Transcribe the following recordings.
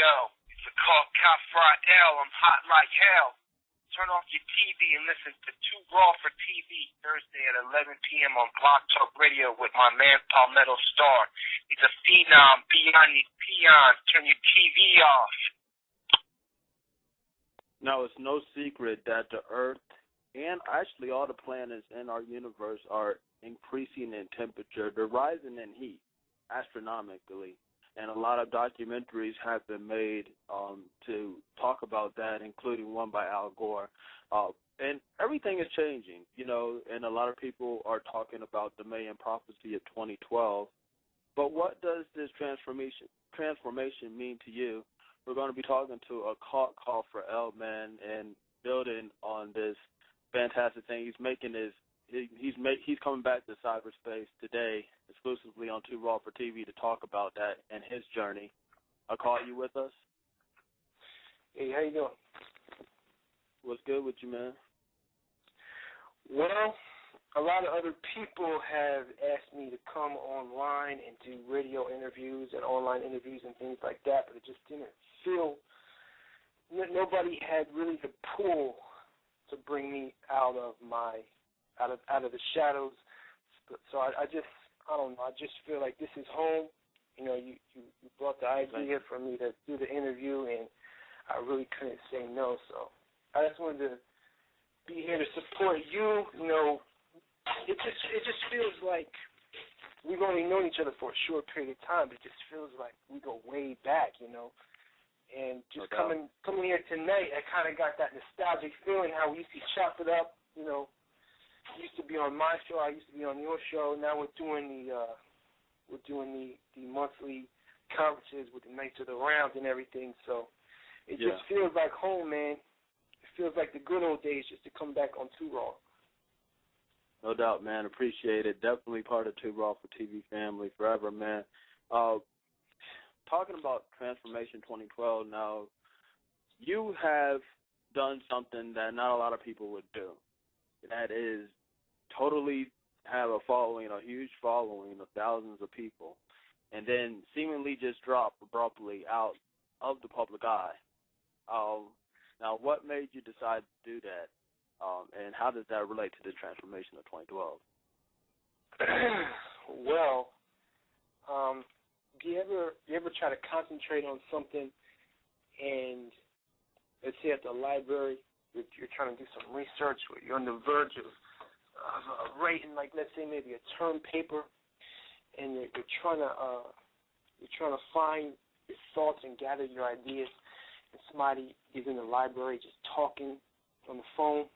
Yo, it's a call L. I'm hot like hell. Turn off your TV and listen to Too Raw for TV Thursday at 11 p.m. on Block Talk Radio with my man Palmetto Star. He's a phenom, beyond these peons. Turn your TV off. Now, it's no secret that the Earth and actually all the planets in our universe are increasing in temperature. They're rising in heat astronomically. And a lot of documentaries have been made to talk about that, including one by Al Gore. And everything is changing, you know, and a lot of people are talking about the Mayan prophecy of 2012. But what does this transformation mean to you? We're going to be talking to Akult call for L, man, and building on this fantastic thing. He's making his he's coming back to cyberspace today, exclusively on Too Raw for TV, to talk about that and his journey. Akult, you with us? Hey, how you doing? What's good with you, man? Well, a lot of other people have asked me to come online and do radio interviews and online interviews and things like that, but it just didn't feel. Nobody had really the pull to bring me out of the shadows. So I don't know. I just feel like this is home. You know, you brought the idea for me to do the interview, and I really couldn't say no. So I just wanted to be here to support you. You know, it just feels like we've only known each other for a short period of time, but it just feels like we go way back, you know. And just coming here tonight, I kind of got that nostalgic feeling how we used to chop it up, you know. Used to be on my show, I used to be on your show. Now we're doing the monthly conferences with the Knights of the Rounds and everything. So it just feels like home, man. It feels like the good old days just to come back on Too Raw. No doubt, man. Appreciate it. Definitely part of Too Raw for TV family forever, man. Talking about Transformation 2012 now, you have done something that not a lot of people would do. That is totally have a following, a huge following of thousands of people, and then seemingly just drop abruptly out of the public eye. Now, what made you decide to do that, and how does that relate to the transformation of 2012? Well, do you ever try to concentrate on something, and let's say at the library, you're trying to do some research, or you're on the verge of writing, like, let's say maybe a term paper, and you're trying to find your thoughts and gather your ideas, and somebody is in the library just talking on the phone,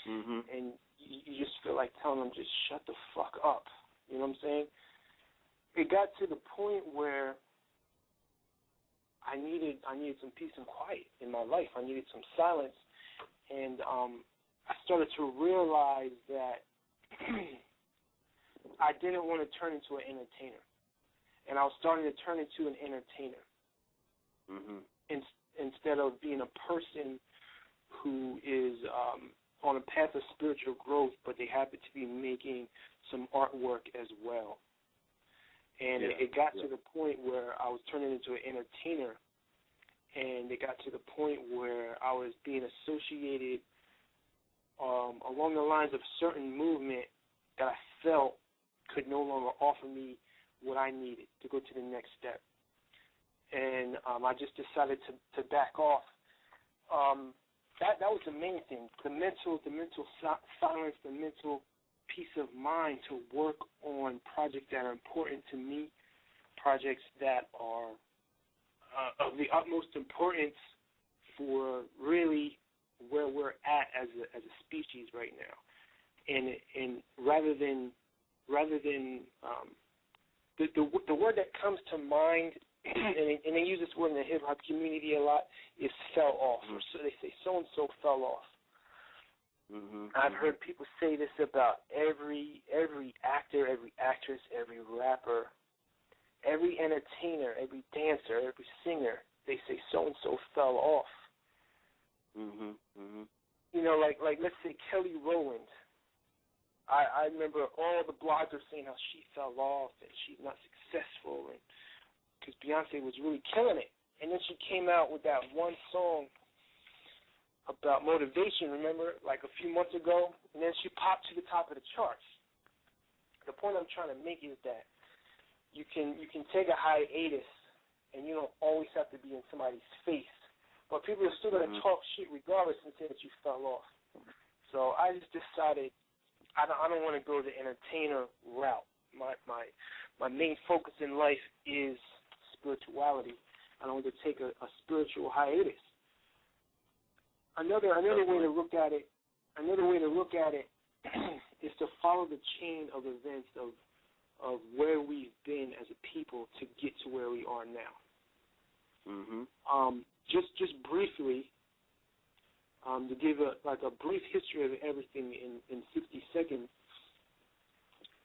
and you just feel like telling them, just shut the fuck up. You know what I'm saying? It got to the point where I needed some peace and quiet in my life. I needed some silence. And I started to realize that I didn't want to turn into an entertainer. And I was starting to turn into an entertainer instead of being a person who is on a path of spiritual growth, but they happen to be making some artwork as well. And it got to the point where I was turning into an entertainer, and it got to the point where I was being associated along the lines of a certain movement that I felt could no longer offer me what I needed to go to the next step. And I just decided to back off. That was the main thing, the mental silence, the mental peace of mind to work on projects that are important to me, projects that are of the utmost importance for really where we're at as a species right now. And rather than the word that comes to mind, and they use this word in the hip hop community a lot, is fell off. Or so they say so and so fell off. I've heard people say this about every actor, every actress, every rapper, every entertainer, every dancer, every singer. They say so and so fell off. You know, like let's say Kelly Rowland. I remember all the bloggers saying how she fell off and she's not successful, and because Beyonce was really killing it. and then she came out with that one song about motivation, remember, like a few months ago, and then she popped to the top of the charts. The point I'm trying to make is that you can take a hiatus, and you don't always have to be in somebody's face, but people are still going to talk shit regardless and say that you fell off. So I just decided I don't want to go the entertainer route. My main focus in life is spirituality. I don't want to take a spiritual hiatus. Another way to look at it is to follow the chain of events of where we've been as a people to get to where we are now. Just briefly, to give a brief history of everything in 60 seconds.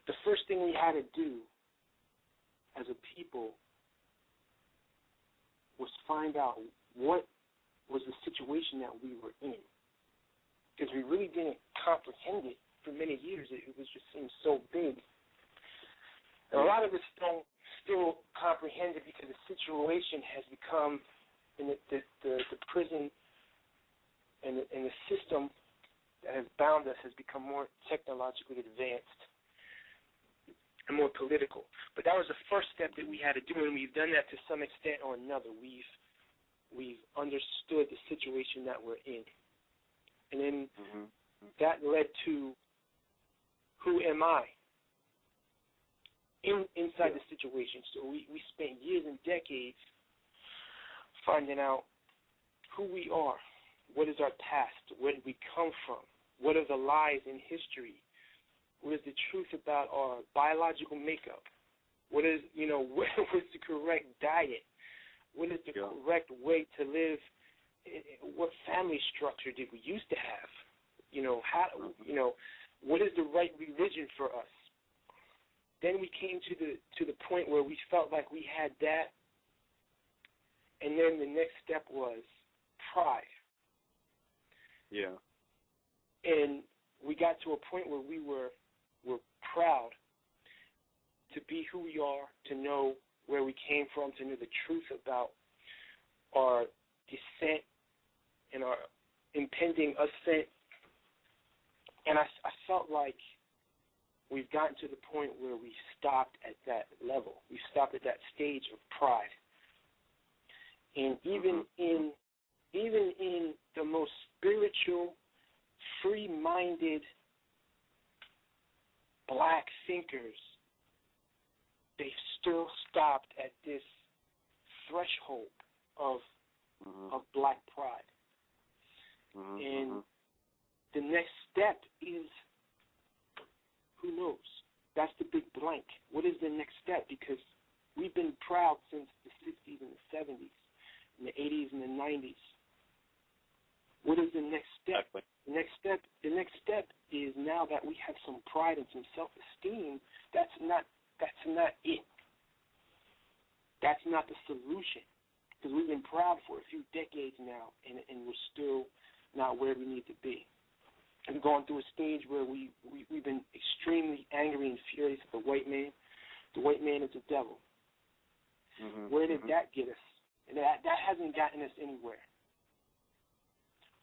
The first thing we had to do as a people was find out what was the situation that we were in, because we really didn't comprehend it for many years. It was just seemed so big. And a lot of us don't still comprehend it because the situation has become, in the prison and the system that has bound us has become more technologically advanced and more political. But that was the first step that we had to do, and we've done that to some extent or another. We've understood the situation that we're in. And then that led to, who am I inside the situation? So we spent years and decades finding out who we are, what is our past, where did we come from, what are the lies in history, what is the truth about our biological makeup, what is what's the correct diet, what is the correct way to live, what family structure did we used to have, what is the right religion for us. Then we came to the point where we felt like we had that, and then the next step was pride. Yeah. And we got to a point where we were proud to be who we are, to know where we came from, to know the truth about our descent and our impending ascent. And I felt like we've gotten to the point where we stopped at that level. We stopped at that stage of pride. And even in the most spiritual, free-minded black thinkers, they've still stopped at this threshold of black pride. And the next step is, who knows? That's the big blank. What is the next step? Because we've been proud since the 60s and the 70s, and the 80s and the 90s. What is the next step? Exactly. The next step is, now that we have some pride and some self-esteem, that's not it. That's not the solution, because we've been proud for a few decades now, and we're still not where we need to be. We've gone through a stage where we've been extremely angry and furious at the white man. The white man is the devil. Where did that get us? And that hasn't gotten us anywhere.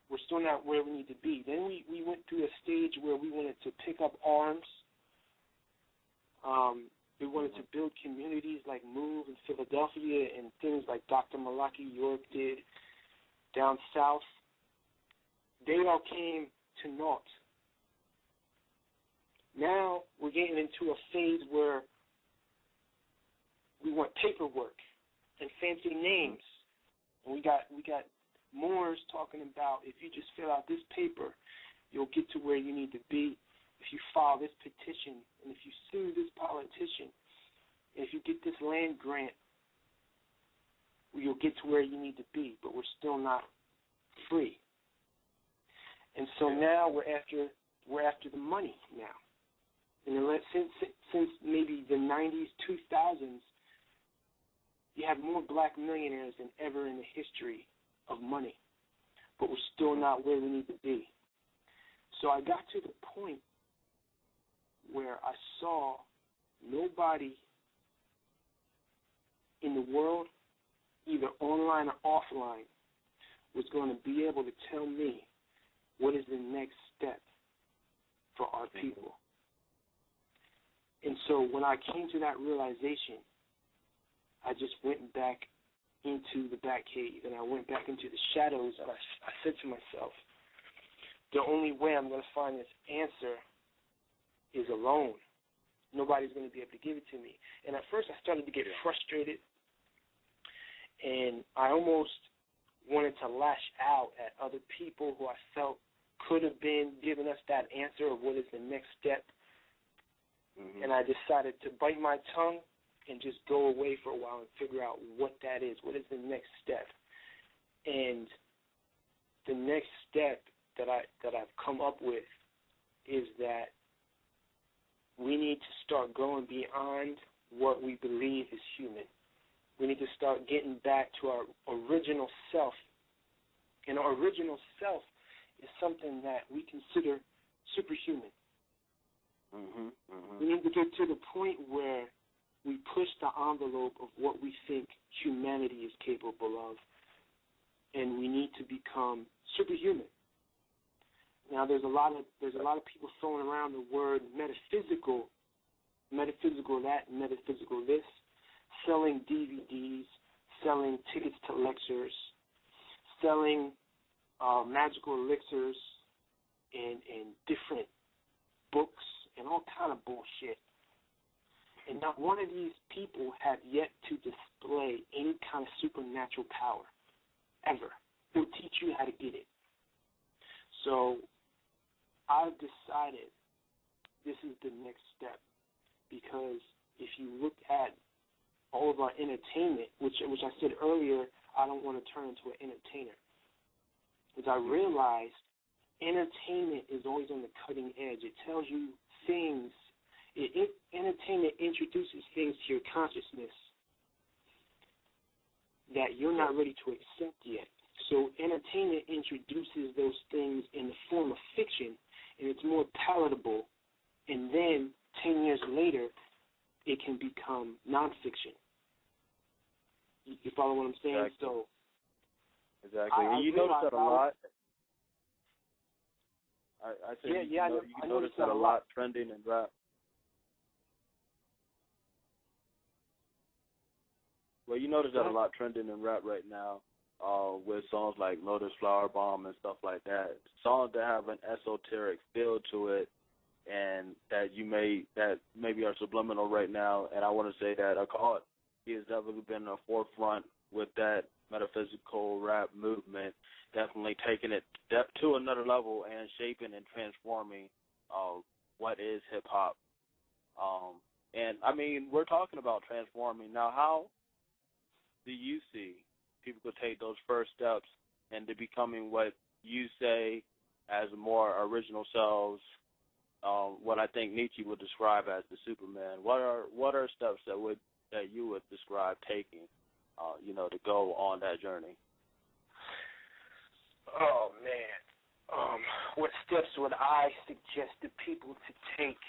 We're still not where we need to be. Then we went through a stage where we wanted to pick up arms. We wanted to build communities like Move in Philadelphia and things like Dr. Malaki York did down south. They all came to naught. Now we're getting into a phase where we want paperwork and fancy names. And we got Moors talking about, if you just fill out this paper, you'll get to where you need to be. If you file this petition, and if you sue this politician, and if you get this land grant, you'll get to where you need to be. But we're still not free. And so now we're after the money now. And since maybe the 90s, 2000s, you have more black millionaires than ever in the history of money. But we're still not where we need to be. So I got to the point where I saw nobody in the world either online or offline, was going to be able to tell me what is the next step for our people. And so when I came to that realization, I just went back into the back cave, and I went back into the shadows, and I said to myself, the only way I'm going to find this answer is alone. Nobody's going to be able to give it to me. And at first I started to get frustrated, and I almost wanted to lash out at other people who I felt could have been giving us that answer of what is the next step. Mm-hmm. And I decided to bite my tongue and just go away for a while and figure out what that is. What is the next step? And the next step that I've come up with is that we need to start going beyond what we believe is human. We need to start getting back to our original self. And our original self is something that we consider superhuman. Mm-hmm, mm-hmm. We need to get to the point where we push the envelope of what we think humanity is capable of, and we need to become superhuman. Now, there's a lot of people throwing around the word metaphysical that, metaphysical this, selling DVDs, selling tickets to lectures, selling magical elixirs and different books and all kind of bullshit. And not one of these people have yet to display any kind of supernatural power, ever. They'll teach you how to get it. So I've decided this is the next step, because if you look at all of our entertainment, which I said earlier, I don't want to turn into an entertainer, because I realized entertainment is always on the cutting edge. It tells you things. Entertainment introduces things to your consciousness that you're not ready to accept yet. So entertainment introduces those things in the form of fiction, and it's more palatable. And then 10 years later, it can become nonfiction. You follow what I'm saying? Exactly. So exactly. And you notice that a lot. I said you notice that a lot trending in rap. Well, you notice that a lot trending in rap right now, with songs like Lotus Flower Bomb and stuff like that. Songs that have an esoteric feel to it, and that maybe are subliminal right now. And I want to say that Akult, he has definitely been in the forefront with that metaphysical rap movement, definitely taking it to another level and shaping and transforming what is hip-hop. And, I mean, we're talking about transforming. Now, how do you see people could take those first steps into becoming what you say as more original selves, what I think Nietzsche would describe as the Superman? What are steps that you would describe taking, to go on that journey? Oh, man. What steps would I suggest to people to take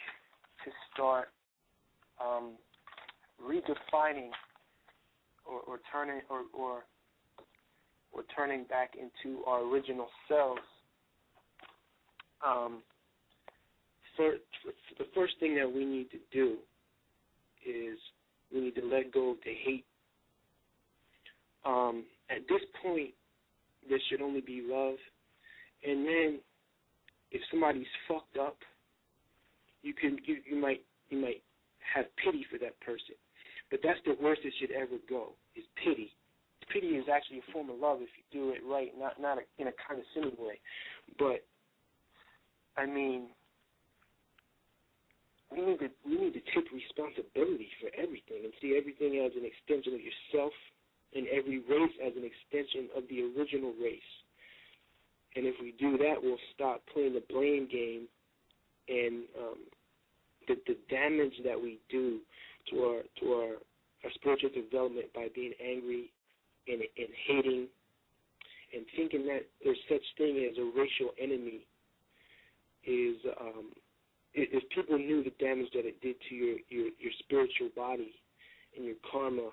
to start redefining or turning back into our original selves? The first thing that we need to do is we need to let go of the hate. At this point, there should only be love. And then, if somebody's fucked up, you might have pity for that person. But that's the worst it should ever go, is pity. Pity is actually a form of love if you do it right, not in a condescending way. But I mean, we need to take responsibility for everything and see everything as an extension of yourself, and every race as an extension of the original race. And if we do that, we'll stop playing the blame game, and the damage that we do to our spiritual development by being angry and hating and thinking that there's such thing as a racial enemy is, if people knew the damage that it did to your spiritual body and your karma,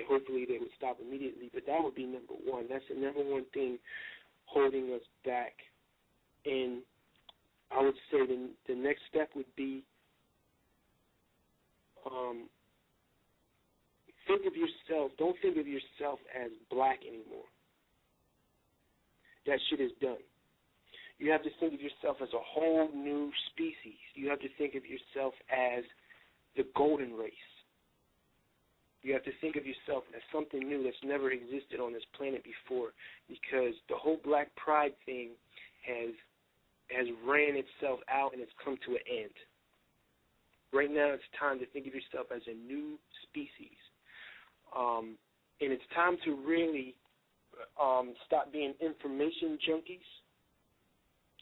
hopefully they would stop immediately. But that would be number one. That's the number one thing holding us back. And I would say the next step would be don't think of yourself as black anymore. That shit is done. You have to think of yourself as a whole new species. You have to think of yourself as the golden race. You have to think of yourself as something new that's never existed on this planet before, because the whole black pride thing has ran itself out and it's come to an end. Right now it's time to think of yourself as a new species. And it's time to really stop being information junkies.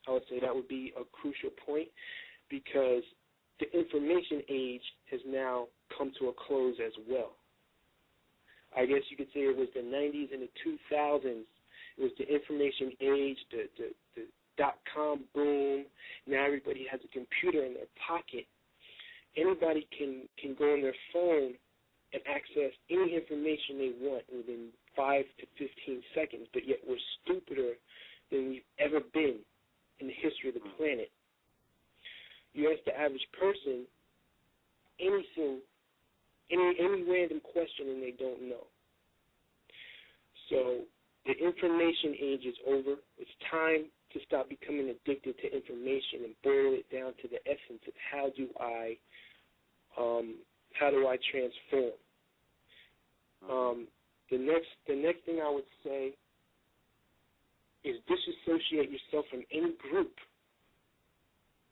I would say that would be a crucial point, because the information age has now come to a close as well. I guess you could say it was the 90s and the 2000s. It was the information age, the dot-com boom. Now everybody has a computer in their pocket. Anybody can go on their phone and access any information they want within 5 to 15 seconds, but yet we're stupider than we've ever been in the history of the planet. You ask the average person anything, any random question, and they don't know. So the information age is over. It's time to stop becoming addicted to information and boil it down to the essence of how do I transform. The next thing I would say is disassociate yourself from any group,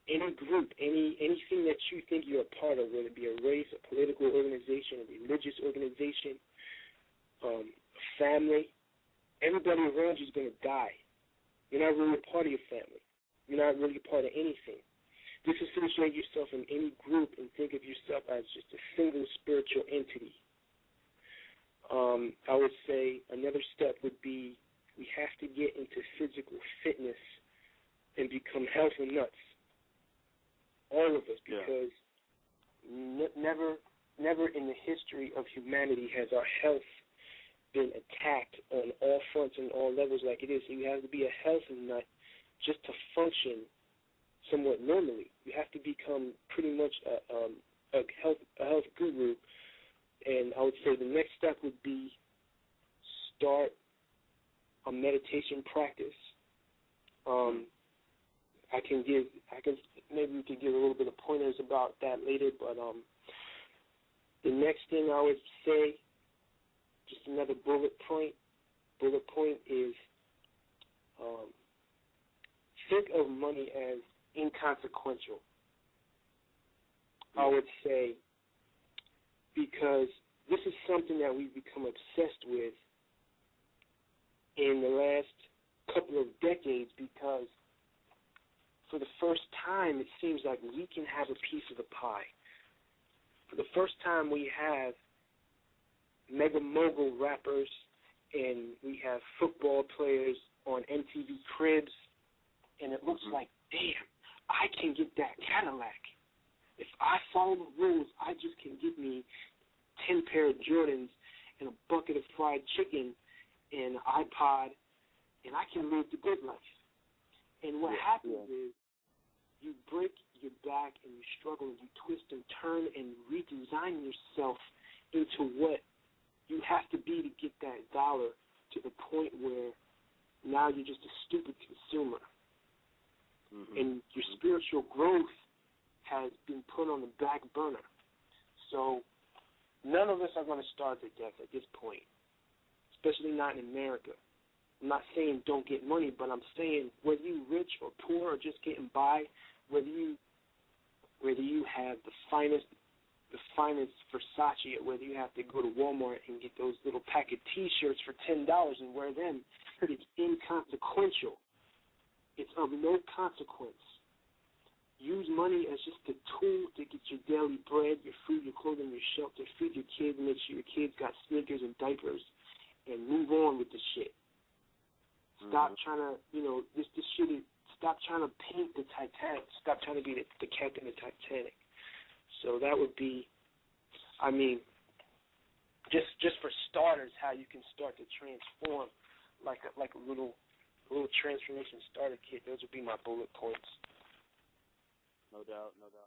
anything that you think you're a part of, whether it be a race, a political organization, a religious organization, a family. Everybody around you is going to die. You're not really a part of your family. You're not really a part of anything. Disassociate yourself from any group and think of yourself as just a single spiritual entity. I would say another step would be we have to get into physical fitness and become healthy nuts. All of us, because never in the history of humanity has our health been attacked on all fronts and all levels like it is. So you have to be a healthy nut just to function somewhat normally. You have to become pretty much a health guru. And I would say the next step would be start a meditation practice. Maybe we could give a little bit of pointers about that later, but the next thing I would say, just another bullet point is think of money as inconsequential. I would say, because this is something that we've become obsessed with in the last couple of decades, because for the first time it seems like we can have a piece of the pie. For the first time we have mega mogul rappers and we have football players on MTV Cribs, and it looks like, damn, I can get that Cadillac. If I follow the rules, I just can get me 10 pair of Jordans and a bucket of fried chicken and an iPod, and I can live the good life. And what happens is you break your back and you struggle and you twist and turn and redesign yourself into what you have to be to get that dollar, to the point where now you're just a stupid consumer. And your spiritual growth has been put on the back burner. So none of us are going to starve to death at this point, especially not in America. I'm not saying don't get money, but I'm saying whether you're rich or poor or just getting by, whether you have the finest Versace, or whether you have to go to Walmart and get those little pack of T-shirts for $10 and wear them, it's inconsequential. It's of no consequence. Use money as just a tool to get your daily bread, your food, your clothing, your shelter, feed your kids, make sure your kids got sneakers and diapers, and move on with the shit. Stop trying to, this shit is, stop trying to paint the Titanic. Stop trying to be the captain of the Titanic. So that would be, just for starters, how you can start to transform, like a little transformation starter kit. Those would be my bullet points. No doubt, no doubt.